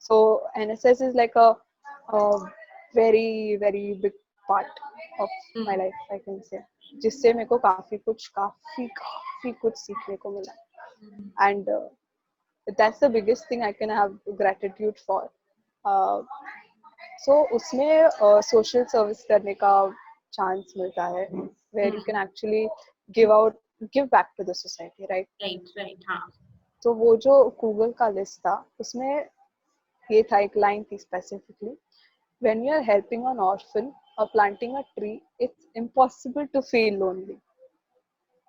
So NSS is like a very very big part of my life, I can say, जिससे मेरे को काफी कुछ सीखने को मिला. And that's the biggest thing I can have gratitude for. So उसमें social service करने का chance मिलता है, where you can actually give back to the society, right? right, हाँ. तो वो जो गूगल का लिस्ट था उसमें ये था, एक लाइन थी specifically, when you are helping an orphan or planting a tree, it's impossible to feel lonely.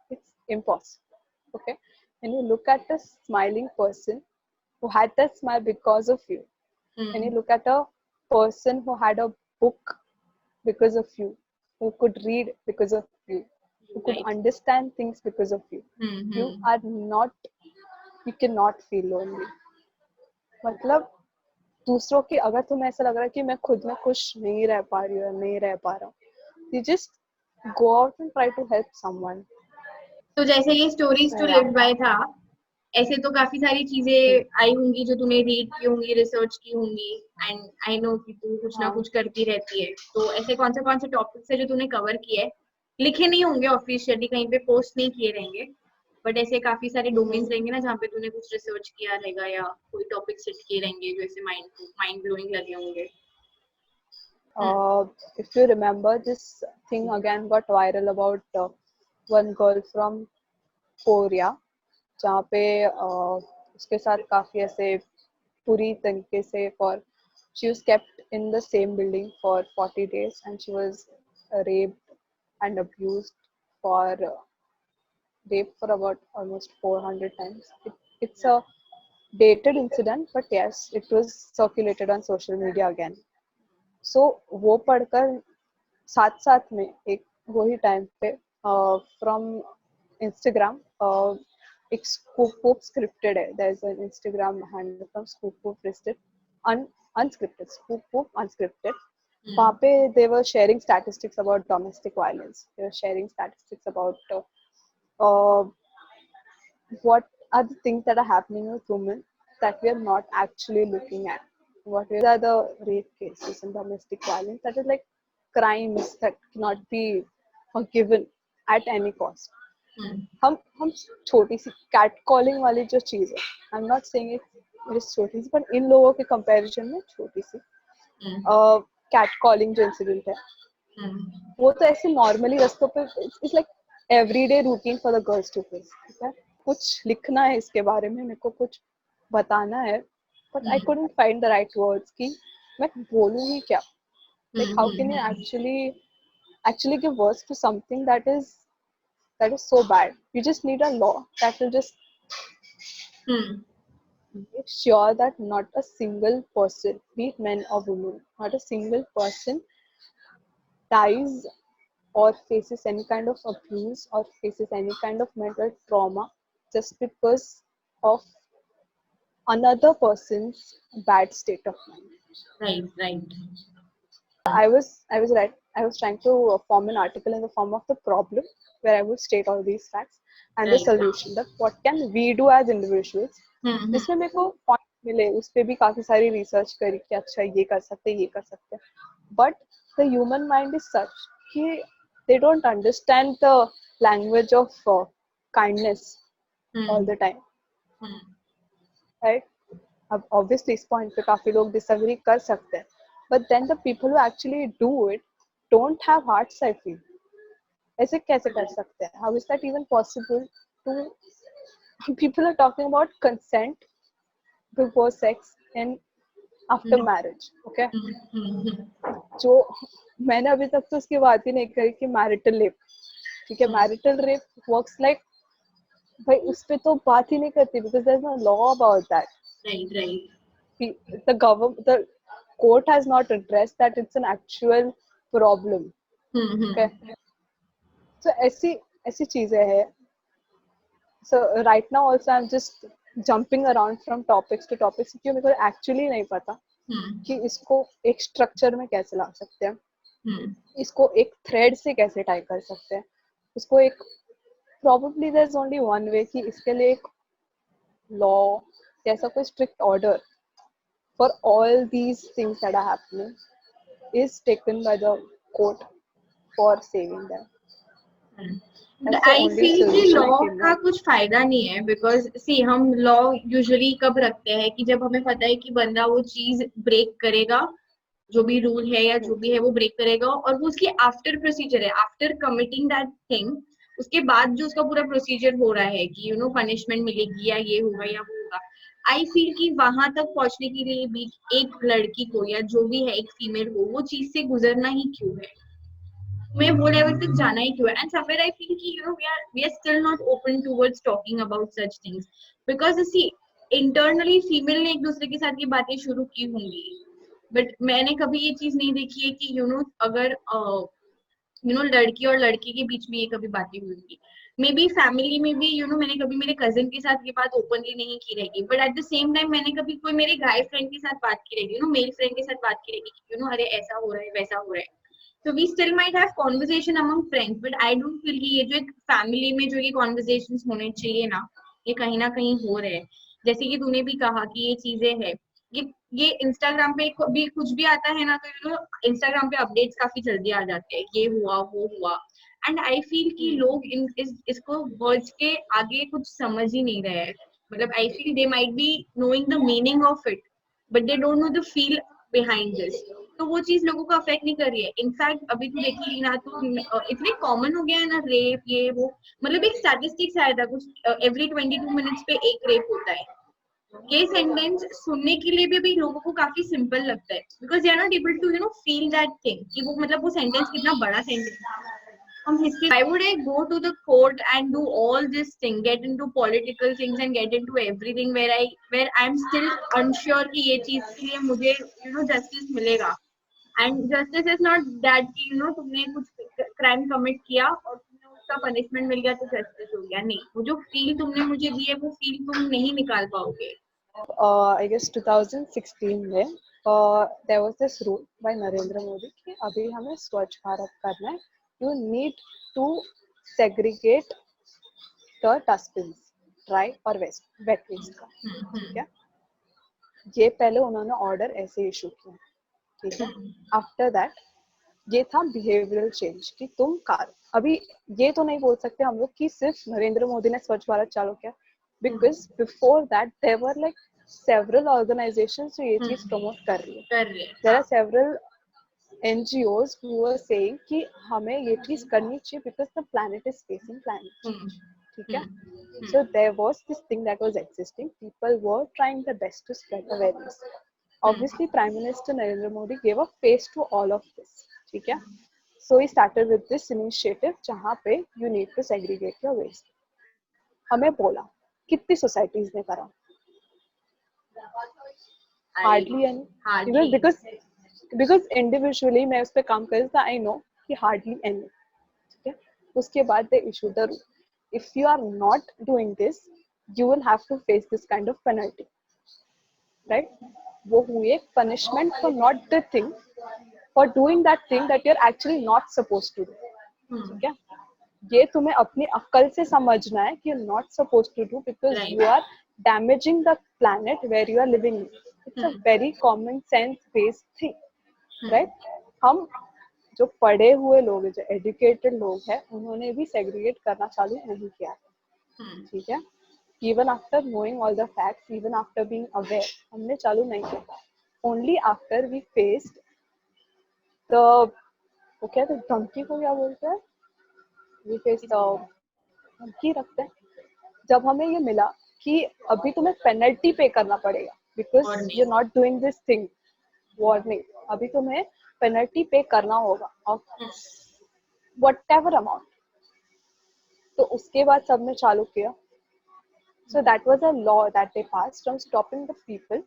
It's impossible. Okay, when you look at a smiling person who had that smile because of you, when you look at a person who had a book because of you, who could read because of you, who could Right. understand things because of you, you are not, you cannot feel lonely. मतलब दूसरों की, अगर तुम्हें ऐसा लग रहा है कि मैं खुद में खुश नहीं रह पा रही हूँ, नहीं रह पा रहा हूँ, you just go out and try to help someone. तो जैसे ये स्टोरीज टू लिव बाय था, ऐसे तो काफी सारी चीजें आई होंगी जो तूने रीड की होंगी, रिसर्च की होंगी, एंड आई नो कि तू कुछ ना कुछ करती रहती है. तो ऐसे कौन से टॉपिक्स है जो तूने कवर किए है? लिखे नहीं होंगे ऑफिशियली, कहीं पे पोस्ट नहीं किए रहेंगे, बट ऐसे काफी सारे डोमेन्स रहेंगे ना जहाँ पे तूने कुछ रिसर्च किया रहेगा या कोई टॉपिक सेट किए रहेंगे जो ऐसे माइंड ब्लोइंग लगे होंगे. If you remember, this thing again got viral about one girl from Korea, जहाँ पे उसके साथ काफी ऐसे पूरी तरीके से she was kept in the same building for 40 days and she was raped and abused for about almost 400 times. It's a dated incident, but yes, it was circulated on social media again. So वो पढ़कर साथ साथ में एक वही time पे from Instagram एक scoop scripted है, there is an Instagram handle from scoop listed unscripted, scoop unscripted. वहाँ पे they were sharing statistics about domestic violence, they were sharing statistics about what are the things that are happening with women that we are not actually looking at. What are the rape cases and domestic violence that is like crimes that cannot be forgiven at any cost. हम छोटी सी cat calling वाली जो चीज है, I am not saying it is छोटी सी, पर इन लोगों के कंपैरिजन में छोटी सी कैट कॉलिंग जो इंसिडेंट है, वो तो ऐसे नॉर्मली रस्तों पे it's like everyday routine for the girls to face. ठीक है, कुछ लिखना है इसके बारे में, मेरे को कुछ बताना है, but I couldn't find the right words कि मैं बोलूँ ही क्या. Like how can you actually give words to something that is so bad? You just need a law that will just make sure that not a single person, be it men or women, not a single person dies or faces any kind of abuse or faces any kind of mental trauma just because of another person's bad state of mind. Right. I was trying to form an article in the form of the problem, where I would state all these facts and the solution, that what can we do as individuals. जिसमें मेरे को point मिले, उस पे भी काफी सारी research करी कि अच्छा ये कर सकते, but the human mind is such कि they don't understand the language of kindness all the time, right? अब obviously इस point पे काफी लोग disagree कर सकते हैं, but then the people who actually do it don't have hearts, I feel. ऐसे कैसे कर सकते हैं? How is that even possible to people are talking about consent before sex and after marriage, okay? जो मैंने अभी तक तो उसकी बात ही नहीं करी कि मैरिटल रेप, ठीक है, मैरिटल रेप वर्क्स लाइक, भाई उस पे तो बात ही नहीं करती because there's no law about that. Right. The court has not addressed that it's an actual problem. Okay, so ऐसी चीजें हैं. So right now also I'm just jumping around from topics to topics क्योंकि मेरे को actually नहीं पता कि इसको एक स्ट्रक्चर में कैसे ला सकते हैं, इसको एक थ्रेड से कैसे टाई कर सकते हैं, इसको एक probably there's only one way कि इसके लिए एक लॉ जैसा कोई strict order for all these things that are happening is taken by the court for saving them. That's the I only feel कि solution I लॉ came का up. कुछ फायदा नहीं है बिकॉज सी हम लॉ यूजुअली कब रखते हैं कि जब हमें पता है कि बंदा वो चीज ब्रेक करेगा, जो भी रूल है या जो भी है वो ब्रेक करेगा, और वो उसकी आफ्टर प्रोसीजर है, आफ्टर कमिटिंग दैट थिंग, उसके बाद जो उसका पूरा प्रोसीजर हो रहा है कि पनिशमेंट मिलेगी या ये होगा या वो होगा। आई फील कि वहां तक पहुंचने के लिए भी एक लड़की को या जो भी है एक फीमेल को वो चीज से गुजरना ही क्यों है, मैं वो लेवल तक जाना ही क्यों है। एंड समवेयर आई फील कि we are still not open towards talking about such things because see internally female ने एक दूसरे के साथ ये बातें शुरू की होंगी, बट मैंने कभी ये चीज नहीं देखी है कि अगर लड़की और लड़के के बीच में ये कभी बातें हुई होंगी। मे बी फैमिली में भी मैंने कभी मेरे कजिन के साथ ये बात ओपनली नहीं की रहेगी, but at the same time मैंने कभी कोई मेरे गाय फ्रेंड के साथ बात की रहेगी, मेल फ्रेंड के साथ बात की रहेगी कि अरे ऐसा हो रहा है वैसा हो रहा है। So we still might have conversation among friends, but I don't feel कि ये जो एक फैमिली में जो ये conversations होने चाहिए ना, ये कहीं ना कहीं हो रहे हैं। जैसे कि तूने भी कहा कि ये चीजें हैं, ये इंस्टाग्राम पे भी कुछ भी आता है ना, तो इंस्टाग्राम पे अपडेट्स काफी जल्दी आ जाते हैं, ये हुआ वो हुआ। एंड आई फील कि लोग इसको वर्ड्स के आगे कुछ समझ ही नहीं रहे हैं। मतलब I feel they might be knowing the meaning of it, but they don't know the feel behind this. तो वो चीज लोगों को अफेक्ट नहीं कर रही है। इनफैक्ट अभी तो देखी ना, तो इतने कॉमन हो गया है ना रेप ये वो। मतलब एक स्टैटिस्टिक्स आया था कुछ, एवरी 22 मिनट्स पे एक रेप होता है। ये सेंटेंस सुनने के लिए भी लोगों को काफी सिंपल लगता है because they are not able to feel that thing कि वो मतलब वो सेंटेंस कितना बड़ा सेंटेंस है। हम history, why would I go to the court and do all this thing, get into political things and get into everything where I'm still unsure कि ये चीज के लिए मुझे जस्टिस मिलेगा। And justice is not that कि तुमने कुछ क्राइम कमिट किया और तुम्हें उसका पनिशमेंट मिल गया तो जस्टिस हो गया। नहीं, वो जो फील तुमने मुझे दी है वो फील तुम नहीं निकाल पाओगे। I guess 2016 में there was this rule by Narendra Modi कि अभी हमें स्वच्छ भारत करना है, you need to segregate the dustbins, dry और wet waste का। ठीक है, ये पहले उन्होंने ऑर्डर ऐसे इशू किया, ठीक है। आफ्टर दैट ये था बिहेवियरल चेंज कि तुम कार अभी ये तो नहीं बोल सकते हम लोग कि सिर्फ नरेंद्र मोदी ने स्वच्छ भारत चालू किया, because before that there were like several organisations जो ये चीज प्रमोट कर रही है। There are several NGOs who were saying कि हमें ये चीज करनी चाहिए because the planet is facing climate change, ठीक है। So there was this thing that was existing, people were trying their best to spread awareness. Obviously Prime Minister Narendra Modi gave a face to all of this, ठीक है। So he started with this initiative जहाँ पे you need to segregate your waste. हमें बोला कितनी societies ने करा, hardly any, because individually मैं उस पर काम कर रहा, आई नो कि हार्डली एनी, ठीक है। उसके बाद they issue the rule, if you are not doing this you will have to face this kind of penalty, right. वो हुई punishment for not the thing, for doing that thing that you are actually not supposed to do, ठीक है। ये तुम्हें अपनी अक्ल से समझना है कि you are not supposed to do because you are damaging the planet where you are living in. It's a very common sense based thing, right? हम जो पढ़े हुए लोग हैं, जो एजुकेटेड लोग हैं, उन्होंने भी सेग्रीगेट करना चालू नहीं किया, ठीक है। Even after knowing all the facts, even after being aware, हमने चालू नहीं किया। Only after we faced the, वो क्या है, धमकी को क्या बोलते हैं, we faced the, धमकी रखते हैं, जब हमें ये मिला कि अभी तुम्हें पेनल्टी पे करना पड़ेगा because you are not doing this thing, warning, अभी तुम्हें पेनल्टी पे करना होगा ऑफ व्हाटएवर अमाउंट। तो उसके बाद सबने चालू किया। So that was a law that they passed from stopping the people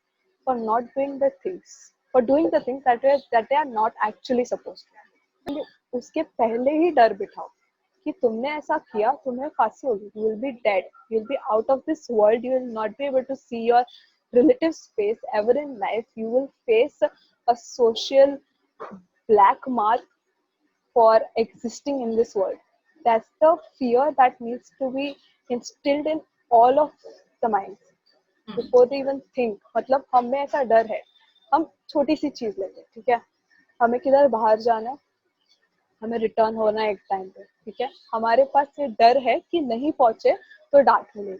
for not doing the things, for doing the things that they are not actually supposed to. उसके पहले ही डर बिठाओ कि तुमने ऐसा किया तुम्हें फांसी होगी, you will be dead, you will be out of this world, you will not be able to see your relatives face ever in life, you will face a social black mark for existing in this world. That's the fear that needs to be instilled in all of the minds before they even think. मतलब हम में ऐसा डर है हम छोटी सी चीज लेते हैं, ठीक है, हमें किधर बाहर जाना है, हमें रिटर्न होना है एक टाइम पे, ठीक है, हमारे पास ये डर है कि नहीं पहुंचे तो डांट मिलेगी,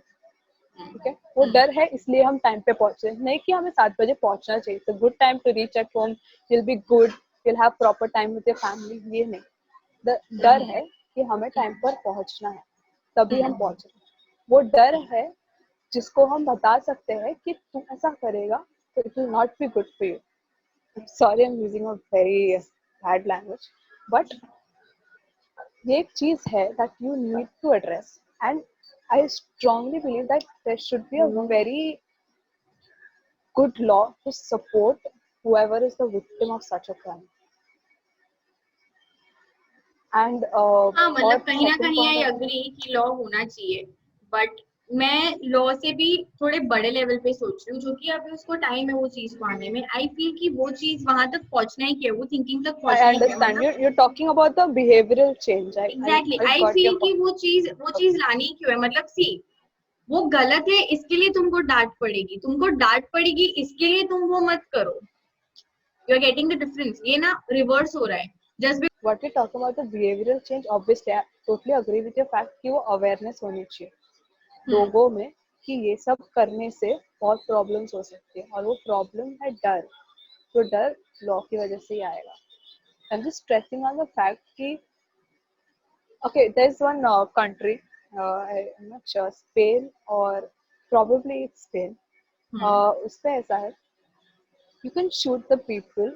ठीक है, वो डर है इसलिए हम टाइम पे पहुंचे, नहीं कि हमें 7 बजे पहुंचना चाहिए, तो good time to reach at home, will be good, will have proper time with your family, ये नहीं, डर है कि हमें टाइम पर पहुंचना है, तभी हम पहुंच रहे हैं, वो डर है जिसको हम बता सकते हैं कि तुम ऐसा करेगा तो it will not be good for you, sorry I am using a very bad language, but ये एक चीज है that you need to address, and I strongly believe that there should be a very good law to support whoever is the victim of such a crime. And हाँ मतलब और कहीं ना second कहीं आई point, अग्री कि law होना चाहिए, but मैं लॉ से भी थोड़े बड़े लेवल पे सोच रही हूँ, जो कि अभी उसको टाइम है वो चीज को आने में, आई फील कि वो चीज वहां तक पहुंचना ही क्या है, वो थिंकिंग तक I पहुंचना ही क्या है, understand मतलब you're talking about the behavioral change. Exactly I I got feel your कि point. वो चीज लानी ही क्यों है, मतलब सी वो गलत है इसके लिए तुमको डांट पड़ेगी इसके लिए तुम वो मत करो, you are getting the difference, ये ना रिवर्स हो रहा है just What we talk about the behavioral change, obviously I totally agree with your fact कि वो awareness होनी चाहिए लोगों में कि ये सब करने से बहुत प्रॉब्लम्स हो सकती है, और वो प्रॉब्लम है डर, तो डर लॉ की वजह से ही आएगा. I'm just stressing on the fact कि okay, there's one country, I'm not sure, Spain or probably it's Spain. उसपे ऐसा है, you can shoot the people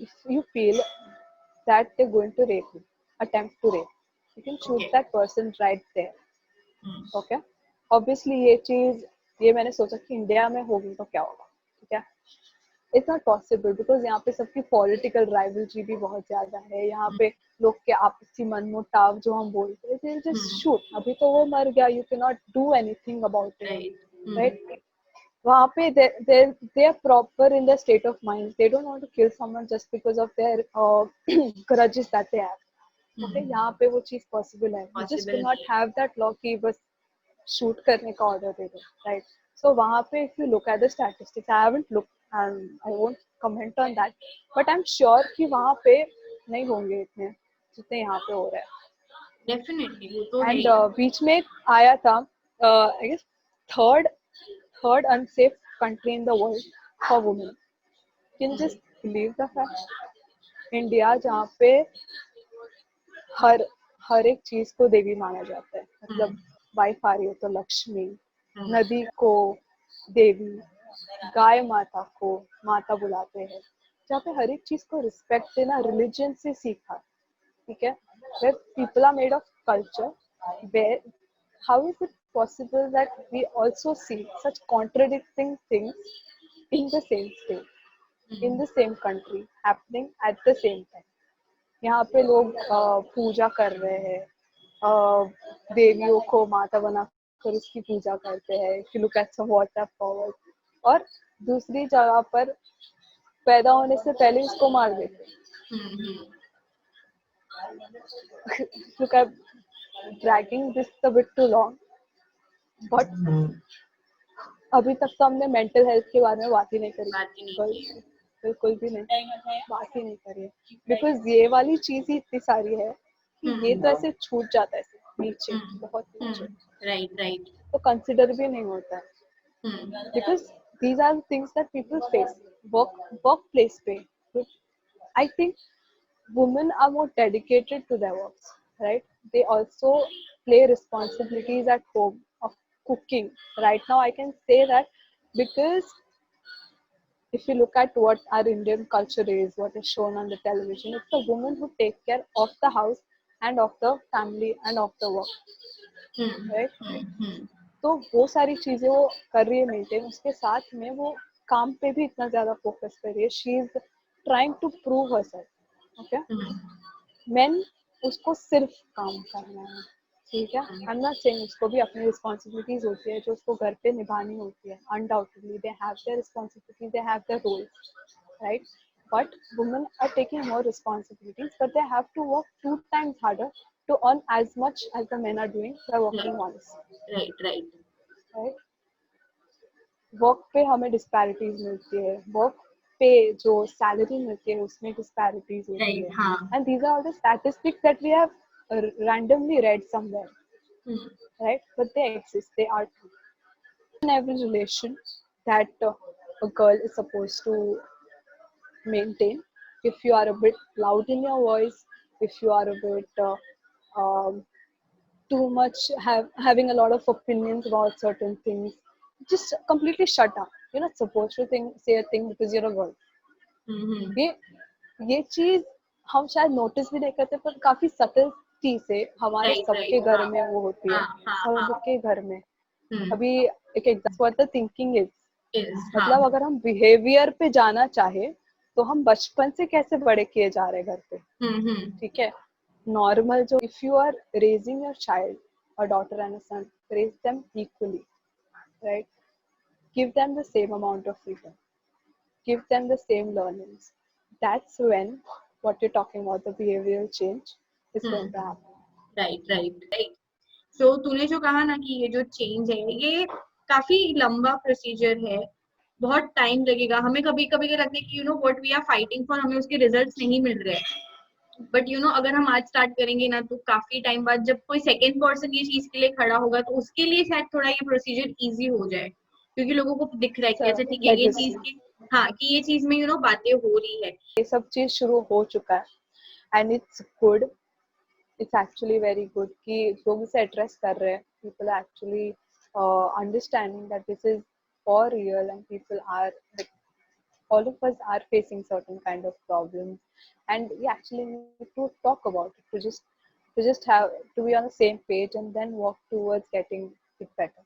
if you feel that they're going to rape you, attempt to rape. You can shoot Okay. that person right there. Okay? Obviously ये चीज, ये मैंने सोचा कि India में होगी तो क्या होगा, ठीक है, इट्स नॉट पॉसिबल बिकॉज यहाँ पे सबकी पॉलिटिकल राइवलरी भी बहुत ज्यादा है, यहाँ पे लोग के आपसी मनमुटाव जो हम बोलते हैं, जस्ट शूट, अभी तो वो मर गया, you can not do anything about it, right. वहाँ पे they are proper in their state of mind, they don't want to kill someone just because of their grudges that they have. Okay, यहाँ पे वो चीज possible है, you just do not have that law कि बस shoot करने का order दे दो, राइट. सो वहाँ पे if you look at the statistics, I haven't looked and I won't comment on that, but I'm sure कि वहाँ पे नहीं होंगे इतने जितने यहाँ पे हो रहे हैं. डेफिनेटली वो तो है एंड ही। बीच में आया था, I guess third unsafe country in the world for women. Can just believe the fact, India जहाँ पे हर एक चीज को देवी माना जाता है, मतलब वाइफ आ रही हो तो लक्ष्मी, नदी को देवी, गाय माता को माता बुलाते हैं, जहाँ पे हर एक चीज को रिस्पेक्ट देना रिलीजन से सीखा, ठीक है, where people are made of culture, where how is it possible that we also see such contradicting things in the same state, in the same country happening at the same time. यहाँ पे लोग पूजा कर रहे हैं, देवियों को माता बनाकर उसकी पूजा करते हैं, if you look at some water forward, और दूसरी जगह पर पैदा होने से पहले इसको मार देते हैं. Look at dragging this a bit too long, but अभी तक तो हमने मेंटल हेल्थ के बारे में बात ही नहीं करी, बिल्कुल भी नहीं बात ही नहीं करी है, बिकॉज ये वाली चीज ही इतनी सारी है कि ये तो ऐसे छूट जाता है नीचे, बहुत नीचे, राइट तो कंसिडर भी नहीं होता है, because these are things that people face workplace पे. I think women are more dedicated to their works, right? They also play responsibilities at home of cooking. Right now I can say that because if you look at what our Indian culture is, what is shown on the television, it's the women who take care of the house and of the family and of the work, right? तो वो सारी चीजें वो कर रही है maintain, उसके साथ में वो काम पे भी इतना ज्यादा फोकस कर रही है, she is trying to prove herself. Okay, men उसको सिर्फ काम करना है, ठीक है, आई एम नॉट सेइंग उसको भी अपनी रिस्पॉन्सिबिलिटीज होती है जो उसको घर पे निभानी होती है, undoubtedly they have their responsibilities, they have their roles, right, but women are taking more responsibilities, but they have to work 2 times harder to earn as much as the men are doing by working once. Right. Work पे हमें disparities मिलती है, work पे जो salary मिलती है उसमें disparities होती राइट है, हाँ and these are all the statistics that we have randomly read somewhere, right? But they exist, they are true. In every relation that a girl is supposed to maintain, if you are a bit loud in your voice, if you are a bit um, too much having a lot of opinions about certain things, just completely shut up. You're not supposed to say a thing because you're a girl. ये ये चीज हम शायद notice भी नहीं करते, पर काफी सटलटी से हमारे राइट सबके राइट घर हाँ में वो होती है, हाँ हाँ हाँ सबके घर में. हम्म अभी एक एग्जाम्पल थिंकिंग इज, इज हाँ मतलब अगर हम बिहेवियर पे जाना चाहे तो हम बचपन से कैसे बड़े किए जा रहे हैं घर पे, हम्म ठीक है. नॉर्मल जो, if you are raising your child, a daughter and a son, raise them equally, right. Give them the same amount of freedom, give them the same learnings. That's when what you're talking about, the behavioral change, is going to happen. Right right right. So तूने जो कहा ना कि ये जो change है ये काफी लंबा प्रोसीजर है, बहुत टाइम लगेगा हमें. कभी कभी लगता है कि you know what we are fighting for, हमें उसके रिजल्ट्स नहीं मिल रहे हैं. बट यू नो अगर हम आज स्टार्ट करेंगे ना तो काफी टाइम बाद जब कोई सेकेंड पर्सन ये चीज के लिए खड़ा होगा तो उसके लिए शायद थोड़ा ये प्रोसीजर इजी हो जाए, क्योंकि लोगों को दिख रहा है कि So, अच्छा ठीक है ये चीज legacy, की, हाँ कि ये चीज में यू नो बातें हो रही है. ये सब चीज शुरू हो चुका है, and it's good. It's actually very good कि लोग इसे एड्रेस कर रहे हैं. People are actually understanding that this is for real, and people are, all of us are facing certain kind of problems, and we actually need to talk about it, to just have to be on the same page and then work towards getting it better.